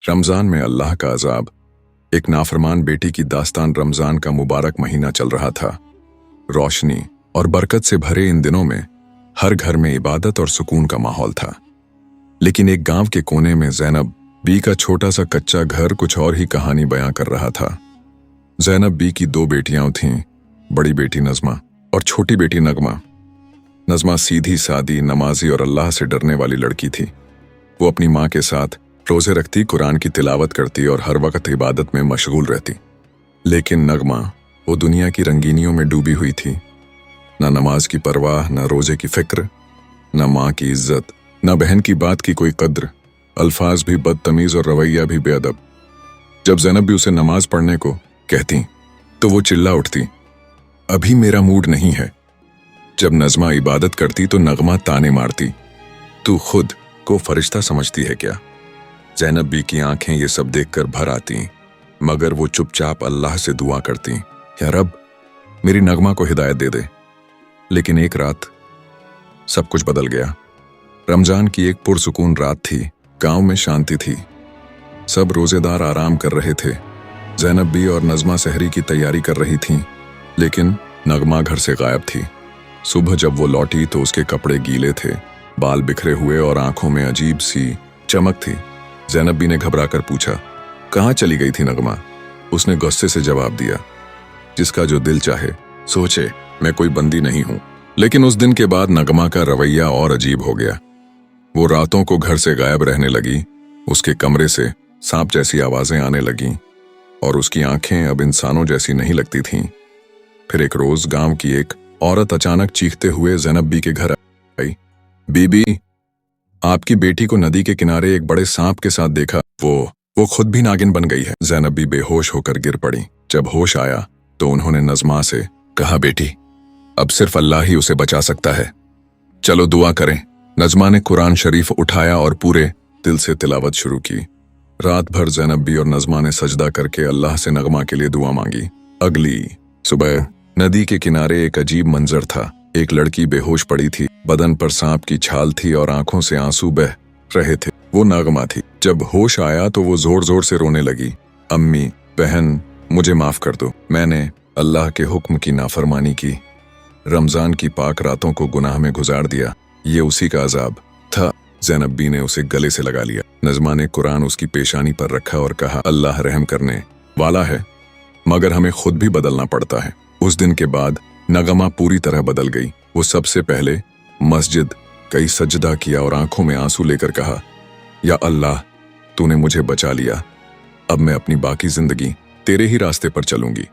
रमजान में अल्लाह का अजाब। एक नाफरमान बेटी की दास्तान। रमजान का मुबारक महीना चल रहा था। रोशनी और बरकत से भरे इन दिनों में हर घर में इबादत और सुकून का माहौल था। लेकिन एक गांव के कोने में ज़ैनब बी का छोटा सा कच्चा घर कुछ और ही कहानी बयां कर रहा था। ज़ैनब बी की दो बेटियां थीं, बड़ी बेटी नज़मा और छोटी बेटी नगमा। नज़मा सीधी सादी, नमाजी और अल्लाह से डरने वाली लड़की थी। वो अपनी माँ के साथ रोजे रखती, कुरान की तिलावत करती और हर वक्त इबादत में मशगूल रहती। लेकिन नगमा वो दुनिया की रंगीनियों में डूबी हुई थी। न नमाज की परवाह, न रोजे की फिक्र, न माँ की इज्जत, न बहन की बात की कोई कद्र। अल्फाज भी बदतमीज और रवैया भी बेअदब। जब ज़ैनब भी उसे नमाज पढ़ने को कहती तो वो चिल्ला उठती, अभी मेरा मूड नहीं है। जब नज़मा इबादत करती तो नगमा ताने मारती, तू खुद को फरिश्ता समझती है क्या? ज़ैनब बी की आंखें ये सब देखकर भर आती, मगर वो चुपचाप अल्लाह से दुआ करती, या रब मेरी नगमा को हिदायत दे दे। लेकिन एक रात सब कुछ बदल गया। रमजान की एक पुरसुकून रात थी। गांव में शांति थी। सब रोजेदार आराम कर रहे थे। ज़ैनब बी और नज़मा सहरी की तैयारी कर रही थीं, लेकिन नगमा घर से गायब थी। सुबह जब वो लौटी तो उसके कपड़े गीले थे, बाल बिखरे हुए और आंखों में अजीब सी चमक थी। ज़ैनब बी ने घबराकर पूछा, कहाँ चली गई थी नगमा? उसने गुस्से से जवाब दिया, जिसका जो दिल चाहे सोचे, मैं कोई बंदी नहीं हूं। लेकिन उस दिन के बाद नगमा का रवैया और अजीब हो गया। वो रातों को घर से गायब रहने लगी। उसके कमरे से सांप जैसी आवाजें आने लगीं और उसकी आंखें अब इंसानों जैसी नहीं लगती थीं। फिर एक रोज गांव की एक औरत अचानक चीखते हुए ज़ैनब बी के घर आई, बीबी, आपकी बेटी को नदी के किनारे एक बड़े सांप के साथ देखा। वो खुद भी नागिन बन गई है। ज़ैनब बी बेहोश होकर गिर पड़ी। जब होश आया तो उन्होंने नज़मा से कहा, बेटी अब सिर्फ अल्लाह ही उसे बचा सकता है, चलो दुआ करें। नज़मा ने कुरान शरीफ उठाया और पूरे दिल से तिलावत शुरू की। रात भर ज़ैनब बी और नज़मा ने सजदा करके अल्लाह से नगमा के लिए दुआ मांगी। अगली सुबह नदी के किनारे एक अजीब मंजर था। एक लड़की बेहोश पड़ी थी, बदन पर सांप की छाल थी और आंखों से आंसू बह रहे थे। वो नगमा थी। जब होश आया तो वो जोर जोर से रोने लगी, अम्मी, बहन, मुझे माफ कर दो, मैंने अल्लाह के हुक्म की नाफरमानी की, रमजान की पाक रातों को गुनाह में गुजार दिया, ये उसी का अजाब था। ज़ैनब बी ने उसे गले से लगा लिया। नज़मा ने कुरान उसकी पेशानी पर रखा और कहा, अल्लाह रहम करने वाला है, मगर हमें खुद भी बदलना पड़ता है। उस दिन के बाद नगमा पूरी तरह बदल गई। वो सबसे पहले मस्जिद गई, सजदा किया और आंखों में आंसू लेकर कहा, या अल्लाह, तूने मुझे बचा लिया, अब मैं अपनी बाकी जिंदगी तेरे ही रास्ते पर चलूंगी।